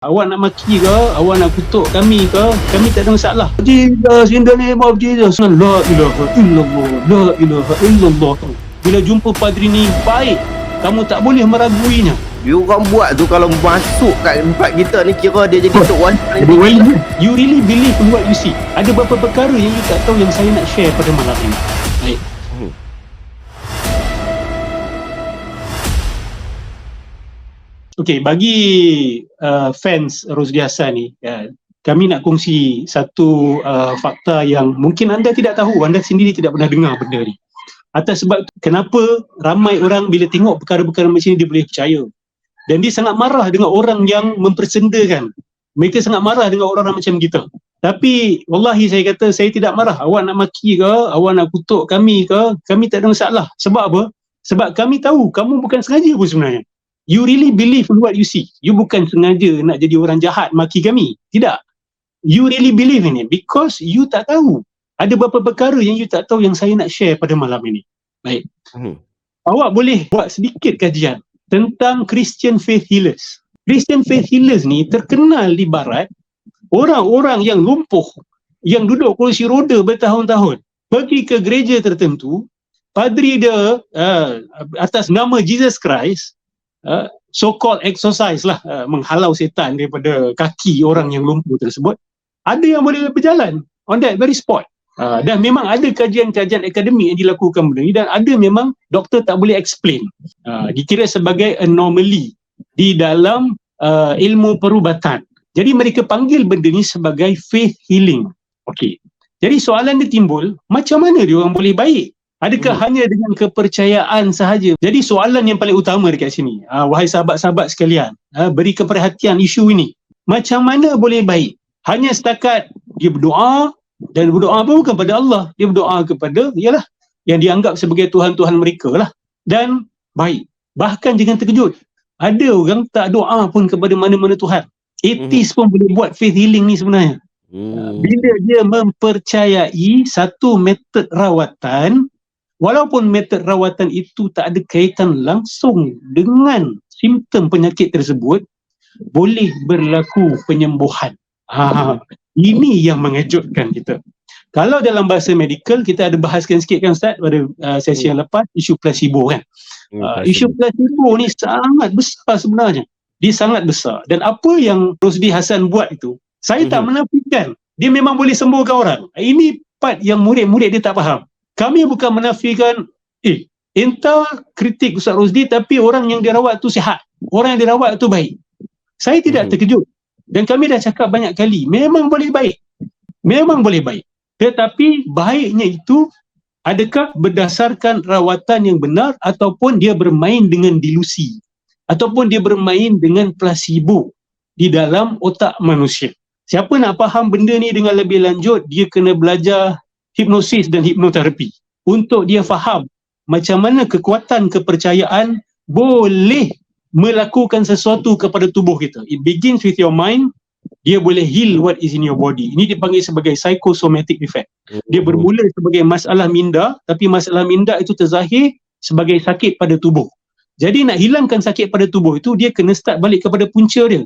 Awak nak maki ke, awak nak kutuk kami ke, kami tak ada masalah. Jesus, in the name of Jesus. La ilaha illallah, la ilaha illallah. Bila jumpa padri ni baik, kamu tak boleh meraguinya. Dia orang buat tu kalau masuk kat tempat kita ni, kira dia jadi tok wanita. You really believe in what you see. Ada beberapa perkara yang you tak tahu yang saya nak share pada malam ini. Baik. Okey, bagi fans Rosdi Hassan ni, kami nak kongsi satu fakta yang mungkin anda tidak tahu, anda sendiri tidak pernah dengar benda ni. Atas sebab itu, kenapa ramai orang bila tengok perkara-perkara macam ni dia boleh percaya. Dan dia sangat marah dengan orang yang mempersendakan. Mereka sangat marah dengan orang macam kita. Tapi wallahi saya kata saya tidak marah. Awak nak maki ke, awak nak kutuk kami ke, kami tak ada masalah. Sebab apa? Sebab kami tahu kamu bukan sengaja pun sebenarnya. You really believe in what you see. You bukan sengaja nak jadi orang jahat maki kami. Tidak. You really believe in it because you tak tahu. Ada beberapa perkara yang you tak tahu yang saya nak share pada malam ini. Baik. Awak boleh buat sedikit kajian tentang Christian Faith Healers. Christian Faith Healers ni terkenal di barat, orang-orang yang lumpuh, yang duduk kursi roda bertahun-tahun, pergi ke gereja tertentu, padri dia atas nama Jesus Christ, so-called exercise lah, menghalau setan daripada kaki orang yang lumpuh tersebut. Ada yang boleh berjalan on that very spot. Dan memang ada kajian-kajian akademik yang dilakukan benda ni, dan ada memang doktor tak boleh explain. Dikira sebagai anomaly di dalam ilmu perubatan. Jadi mereka panggil benda ni sebagai faith healing. Okey. Jadi soalan dia timbul, macam mana dia orang boleh baik? Adakah hanya dengan kepercayaan sahaja? Jadi soalan yang paling utama dekat sini, wahai sahabat-sahabat sekalian, beri keperhatian isu ini. Macam mana boleh baik? Hanya setakat dia berdoa, dan berdoa pun bukan kepada Allah, dia berdoa kepada ialah yang dianggap sebagai Tuhan-Tuhan mereka lah, dan baik. Bahkan jangan terkejut, ada orang tak doa pun kepada mana-mana Tuhan. Atheist pun boleh buat faith healing ni sebenarnya. Bila dia mempercayai satu metod rawatan, walaupun metod rawatan itu tak ada kaitan langsung dengan simptom penyakit tersebut, boleh berlaku penyembuhan. Ini yang mengejutkan kita. Kalau dalam bahasa medical, kita ada bahaskan sikit kan Ustaz pada sesi yang lepas, isu placebo kan. Isu placebo ni sangat besar sebenarnya. Dia sangat besar. Dan apa yang Rosdi Hassan buat itu, saya tak menafikan. Dia memang boleh sembuhkan orang. Ini part yang murid-murid dia tak faham. Kami bukan menafikan, entah kritik Ustaz Rosdi, tapi orang yang dirawat tu sihat. Orang yang dirawat tu baik. Saya tidak terkejut. Dan kami dah cakap banyak kali, memang boleh baik. Memang boleh baik. Tetapi baiknya itu, adakah berdasarkan rawatan yang benar ataupun dia bermain dengan delusi? Ataupun dia bermain dengan placebo di dalam otak manusia? Siapa nak faham benda ni dengan lebih lanjut, dia kena belajar hipnosis dan hipnoterapi. Untuk dia faham macam mana kekuatan kepercayaan boleh melakukan sesuatu kepada tubuh kita. It begins with your mind. Dia boleh heal what is in your body. Ini dipanggil sebagai psychosomatic effect. Dia bermula sebagai masalah minda, tapi masalah minda itu terzahir sebagai sakit pada tubuh. Jadi nak hilangkan sakit pada tubuh itu, dia kena start balik kepada punca dia,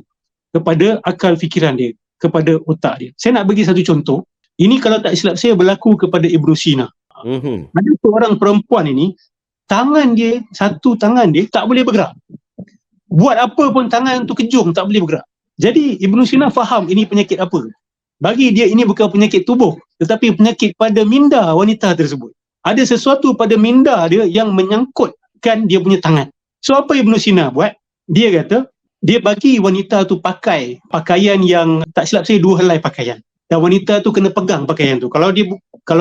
kepada akal fikiran dia, kepada otak dia. Saya nak bagi satu contoh. Ini kalau tak silap saya berlaku kepada Ibnu Sina. Ada seorang perempuan ini, satu tangan dia tak boleh bergerak. Buat apa pun tangan tu kejung, tak boleh bergerak. Jadi Ibnu Sina faham ini penyakit apa. Bagi dia ini bukan penyakit tubuh, tetapi penyakit pada minda wanita tersebut. Ada sesuatu pada minda dia yang menyangkutkan dia punya tangan. So apa Ibnu Sina buat? Dia kata, dia bagi wanita tu pakai pakaian yang tak silap saya 2 helai pakaian. Dan wanita tu kena pegang pakaian tu. Kalau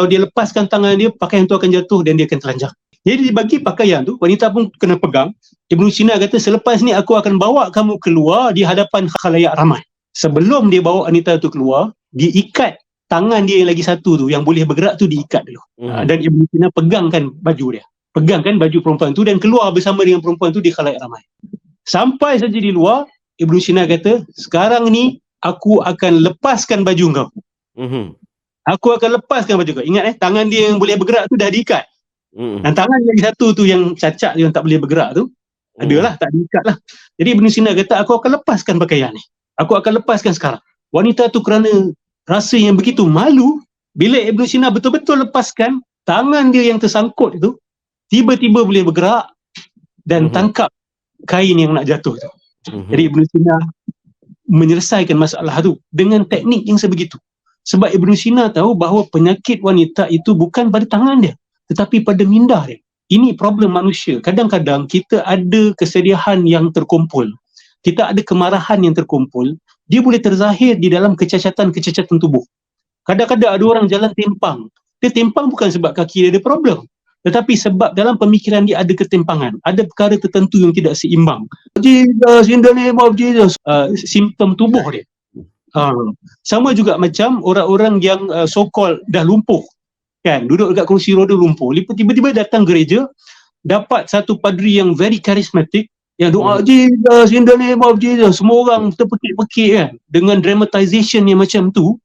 dia lepaskan tangan dia, pakaian tu akan jatuh dan dia akan telanjang. Jadi dibagi pakaian tu, wanita pun kena pegang. Ibnu Sina kata, selepas ni aku akan bawa kamu keluar di hadapan khalayak ramai. Sebelum dia bawa wanita tu keluar, dia ikat tangan dia yang lagi satu tu, yang boleh bergerak tu diikat dulu. Dan Ibnu Sina pegangkan baju dia. Pegangkan baju perempuan tu dan keluar bersama dengan perempuan tu di khalayak ramai. Sampai saja di luar, Ibnu Sina kata, sekarang ni aku akan lepaskan baju kau. Aku akan lepaskan baju kau. Ingat tangan dia yang boleh bergerak tu dah diikat. Dan tangan yang satu tu yang cacat, yang tak boleh bergerak tu, adalah tak diikat lah. Jadi Ibnu Sina kata, aku akan lepaskan pakaian ni. Aku akan lepaskan sekarang. Wanita tu kerana rasa yang begitu malu, bila Ibn Sina betul-betul lepaskan, tangan dia yang tersangkut itu, tiba-tiba boleh bergerak dan tangkap kain yang nak jatuh tu. Jadi Ibn Sina menyelesaikan masalah tu dengan teknik yang sebegitu. Sebab Ibn Sina tahu bahawa penyakit wanita itu bukan pada tangan dia, tetapi pada minda dia. Ini problem manusia. Kadang-kadang kita ada kesedihan yang terkumpul. Kita ada kemarahan yang terkumpul. Dia boleh terzahir di dalam kecacatan-kecacatan tubuh. Kadang-kadang ada orang jalan timpang. Dia timpang bukan sebab kaki dia ada problem, tetapi sebab dalam pemikiran dia ada ketimpangan. Ada perkara tertentu yang tidak seimbang. Jesus, in the name of Jesus. Simptom tubuh dia. Sama juga macam orang-orang yang so-called dah lumpuh. Kan, duduk dekat kursi roda lumpuh. Tiba-tiba datang gereja, dapat satu padri yang very charismatic, yang doa Jesus, in the name of Jesus. Semua orang terpekik-pekik kan. Dengan dramatization yang macam tu,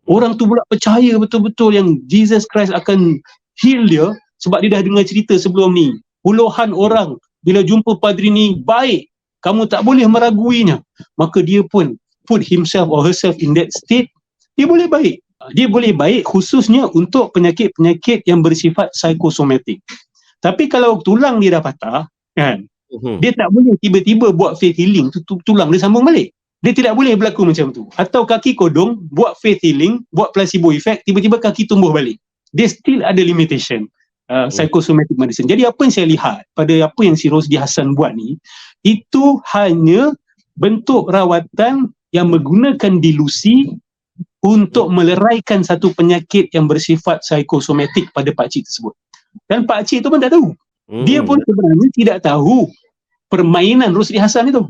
orang tu pula percaya betul-betul yang Jesus Christ akan heal dia sebab dia dah dengar cerita sebelum ni. Puluhan orang bila jumpa padri ni, baik, kamu tak boleh meraguinya. Maka dia pun put himself or herself in that state, dia boleh baik. Dia boleh baik khususnya untuk penyakit-penyakit yang bersifat psikosomatik. Tapi kalau tulang dia dah patah, kan, dia tak boleh tiba-tiba buat faith healing, tulang dia sambung balik. Dia tidak boleh berlaku macam tu. Atau kaki kodong, buat faith healing, buat placebo effect, tiba-tiba kaki tumbuh balik. Dia still ada limitation. Psychosomatic medicine. Jadi apa yang saya lihat pada apa yang si Rosdi Hassan buat ni, itu hanya bentuk rawatan yang menggunakan dilusi untuk meleraikan satu penyakit yang bersifat psikosomatik pada pakcik tersebut. Dan pakcik tu pun tak tahu. Dia pun sebenarnya tidak tahu permainan Rosdi Hassan itu.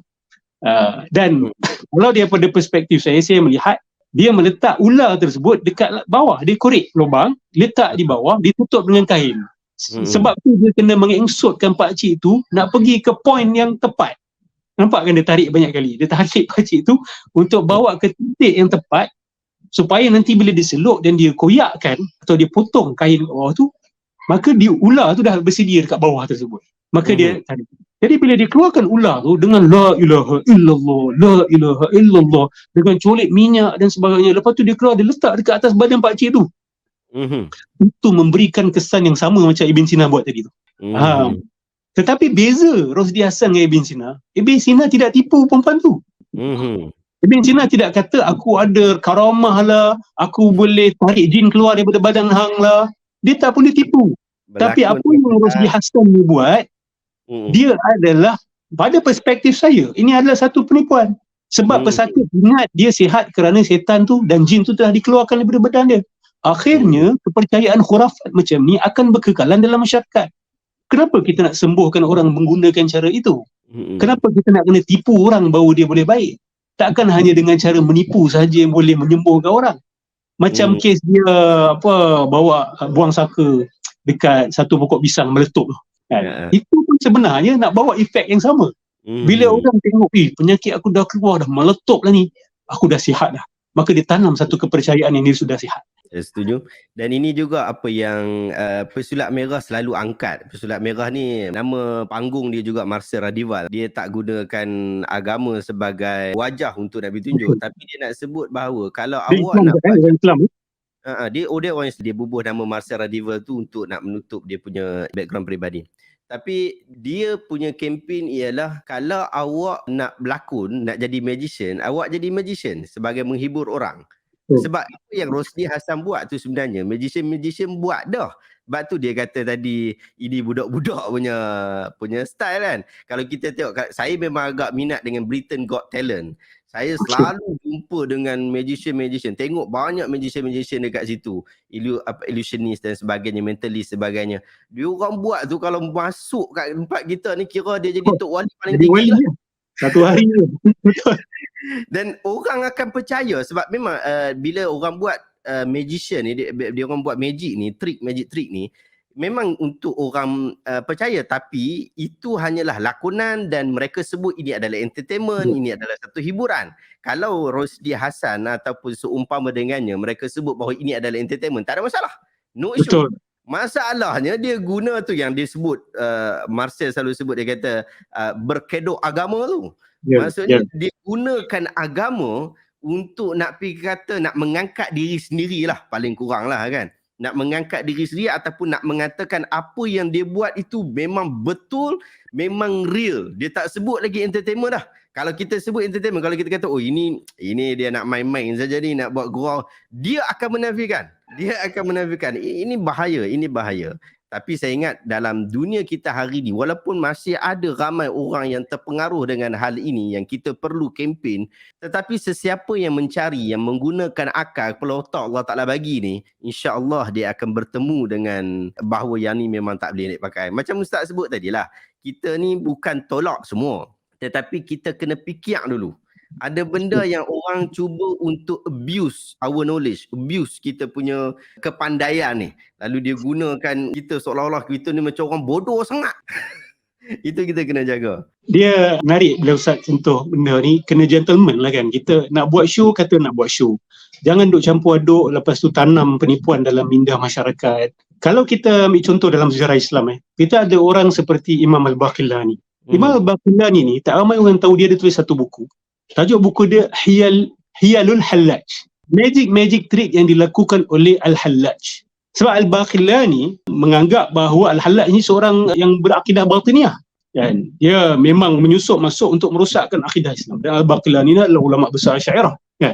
Dan kalau dia pada perspektif saya melihat dia meletak ular tersebut dekat bawah, dia korek lubang, letak di bawah, ditutup dengan kain. Sebab tu dia kena mengengsutkan pakcik tu nak pergi ke point yang tepat. Nampak kan dia tarik banyak kali. Dia tarik pakcik tu untuk bawa ke titik yang tepat supaya nanti bila dia seluk dan dia koyakkan atau dia potong kain kat bawah tu, maka dia ular tu dah bersedia dekat bawah tersebut. Maka dia tarik. Jadi bila dia keluarkan ular tu dengan la ilaha illallah, la ilaha illallah, dengan colik minyak dan sebagainya, lepas tu dia keluar, dia letak dekat atas badan pakcik tu. Itu memberikan kesan yang sama macam Ibn Sina buat tadi tu. Tetapi beza Rosdi Hassan dengan Ibn Sina, Ibn Sina tidak tipu perempuan tu. Ibn Sina tidak kata aku ada karamah lah, aku boleh tarik jin keluar daripada badan hang lah. Dia tak boleh tipu. Tapi apa yang Rosdi Hassan ni buat, dia adalah, pada perspektif saya, ini adalah satu penipuan. Sebab pesakit ingat dia sihat kerana setan tu dan jin tu telah dikeluarkan daripada badan dia. Akhirnya, kepercayaan khurafat macam ni akan berkekalan dalam masyarakat. Kenapa kita nak sembuhkan orang menggunakan cara itu? Kenapa kita nak kena tipu orang baru dia boleh baik? Takkan hanya dengan cara menipu saja yang boleh menyembuhkan orang. Macam kes dia bawa buang saka dekat satu pokok pisang meletup. Kan? Itu pun sebenarnya nak bawa efek yang sama. Bila orang tengok, penyakit aku dah keluar dah, meletup lah ni, aku dah sihat dah. Maka dia tanam satu kepercayaan yang dia sudah sihat. Setuju. Dan ini juga apa yang Pesulap Merah selalu angkat. Pesulap Merah ni nama panggung dia juga Marcel Radival. Dia tak gunakan agama sebagai wajah untuk nak bertunjuk, tapi dia nak sebut bahawa kalau dia awak Islam, nak Islam, dia orang yang dia bubuh nama Marcel Radival tu untuk nak menutup dia punya background peribadi. Tapi dia punya kempen ialah kalau awak nak berlakon, nak jadi magician, awak jadi magician sebagai menghibur orang. Sebab apa yang Rosdi Hassan buat tu sebenarnya magician buat dah. Sebab tu dia kata tadi ini budak-budak punya style kan. Kalau kita tengok, saya memang agak minat dengan Britain Got Talent. Saya selalu jumpa dengan magician. Tengok banyak magician dekat situ. Illusionist dan sebagainya, mentalist sebagainya. Dia orang buat tu kalau masuk kat tempat kita ni, kira dia jadi Tok Wali paling tinggi lah. Satu hari je. Betul. Dan orang akan percaya sebab memang bila orang buat magician ni, dia orang buat magic trick ni memang untuk orang percaya, tapi itu hanyalah lakonan dan mereka sebut ini adalah entertainment, ini adalah satu hiburan. Kalau Rosdi Hassan ataupun seumpama dengannya mereka sebut bahawa ini adalah entertainment, tak ada masalah. No issue. Betul. Masalahnya dia guna tu yang dia sebut, Marcel selalu sebut, dia kata berkedok agama tu. Maksudnya dia gunakan agama untuk nak pergi kata nak mengangkat diri sendirilah, paling kurang lah kan. Nak mengangkat diri sendiri ataupun nak mengatakan apa yang dia buat itu memang betul, memang real. Dia tak sebut lagi entertainment dah. Kalau kita sebut entertainment, kalau kita kata oh ini dia nak main-main saja ni, nak buat gurau, dia akan menafikan. Ini bahaya. Tapi saya ingat dalam dunia kita hari ini, walaupun masih ada ramai orang yang terpengaruh dengan hal ini yang kita perlu kempen, tetapi sesiapa yang mencari, yang menggunakan akal, kepala otak Allah Ta'ala bagi ni, insya-Allah dia akan bertemu dengan bahawa yang ni memang tak boleh pakai. Macam Ustaz sebut tadi lah, kita ni bukan tolak semua, tetapi kita kena fikir dulu. Ada benda yang orang cuba untuk abuse our knowledge, abuse kita punya kepandaian ni. Lalu dia gunakan kita seolah-olah kita ni macam orang bodoh sangat. Itu kita kena jaga. Dia menarik bila Ustaz contoh benda ni, kena gentleman lah kan. Kita nak buat show, kata nak buat show. Jangan duk campur aduk, lepas tu tanam penipuan dalam minda masyarakat. Kalau kita ambil contoh dalam sejarah Islam, kita ada orang seperti Imam Al-Baqillani. Imam Al-Baqillani ni, tak ramai orang tahu dia ada tulis satu buku. Tajuk buku dia Hiyalul Hallaj. Magic trick yang dilakukan oleh Al-Hallaj. Sebab Al-Baqillani menganggap bahawa Al-Hallaj ni seorang yang berakidah batiniah. Dan dia memang menyusup masuk untuk merosakkan akidah Islam. Dan Al-Baqillani ni adalah ulama besar Asy'ariyah. Kan?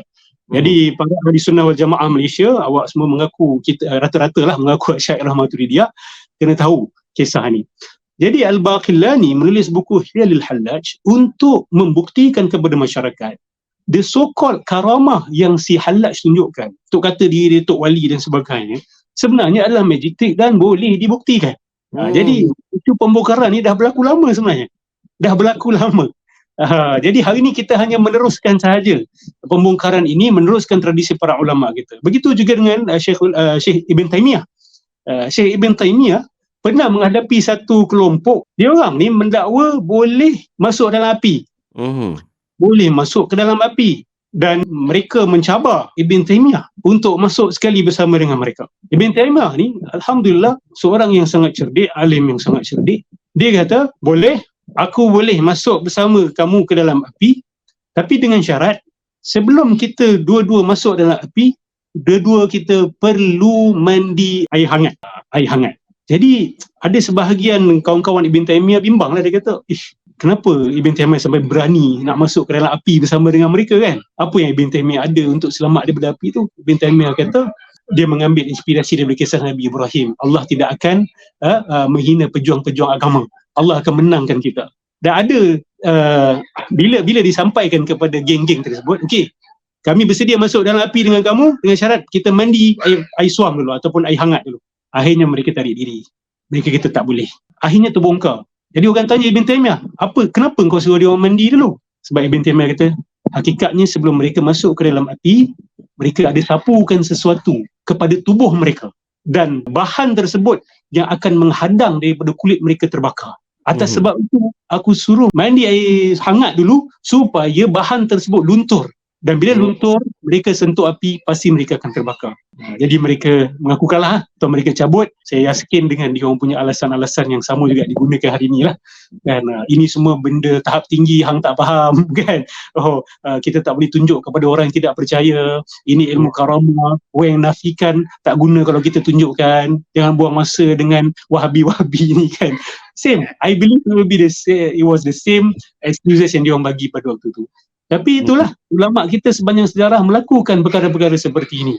Jadi pada Ahli Sunnah wal Jamaah Malaysia, awak semua mengaku, kita rata-rata lah mengaku Asy'ariyah Maturidiyah, kena tahu kisah ni. Jadi Al-Baqillani menulis buku Hiyalul Hallaj untuk membuktikan kepada masyarakat the so-called karamah yang si Hallaj tunjukkan, Tok kata diri dia Tok Wali dan sebagainya, sebenarnya adalah magic trick dan boleh dibuktikan. Jadi itu pembongkaran ni dah berlaku lama sebenarnya. Jadi hari ni kita hanya meneruskan sahaja pembongkaran ini, meneruskan tradisi para ulama kita. Begitu juga dengan Syekh Ibn Taymiyah. Syekh Ibn Taymiyah pernah menghadapi satu kelompok, dia orang ni mendakwa boleh masuk dalam api. Boleh masuk ke dalam api. Dan mereka mencabar Ibn Taymiyah untuk masuk sekali bersama dengan mereka. Ibn Taymiyah ni, Alhamdulillah, seorang yang sangat cerdik, alim yang sangat cerdik. Dia kata, aku boleh masuk bersama kamu ke dalam api, tapi dengan syarat, sebelum kita dua-dua masuk dalam api, dua-dua kita perlu mandi air hangat. Jadi ada sebahagian kawan-kawan Ibn Taymiyah bimbang lah, dia kata, kenapa Ibn Taymiyah sampai berani nak masuk ke dalam api bersama dengan mereka kan? Apa yang Ibn Taymiyah ada untuk selamat daripada api tu? Ibn Taymiyah kata, dia mengambil inspirasi daripada kisah Nabi Ibrahim. Allah tidak akan menghina pejuang-pejuang agama. Allah akan menangkan kita. Dan ada, bila disampaikan kepada geng-geng tersebut, okey, kami bersedia masuk dalam api dengan kamu dengan syarat kita mandi air suam dulu ataupun air hangat dulu. Akhirnya mereka tarik diri. Mereka kata tak boleh. Akhirnya terbongkar. Jadi orang tanya Ibn Taymiyah, kenapa kau suruh dia orang mandi dulu? Sebab Ibn Taymiyah kata, hakikatnya sebelum mereka masuk ke dalam api, mereka ada sapukan sesuatu kepada tubuh mereka. Dan bahan tersebut yang akan menghadang daripada kulit mereka terbakar. Atas sebab itu, aku suruh mandi air hangat dulu supaya bahan tersebut luntur. Dan bila luntur, mereka sentuh api, pasti mereka akan terbakar. Jadi mereka mengaku kalah atau mereka cabut. Saya yakin dengan dia orang punya alasan-alasan yang sama juga digunakan hari ni lah. Dan ini semua benda tahap tinggi, hang tak faham kan. Kita tak boleh tunjuk kepada orang yang tidak percaya. Ini ilmu karamah. Orang yang nafikan tak guna kalau kita tunjukkan. Jangan buang masa dengan wahabi-wahabi ni kan. Same. I believe it was the same excuses yang dia orang bagi pada waktu tu. Tapi itulah, ulama kita sepanjang sejarah melakukan perkara-perkara seperti ini.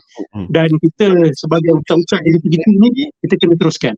Dan kita sebagai ustaz-ustaz yang begitu ini, kita kena teruskan.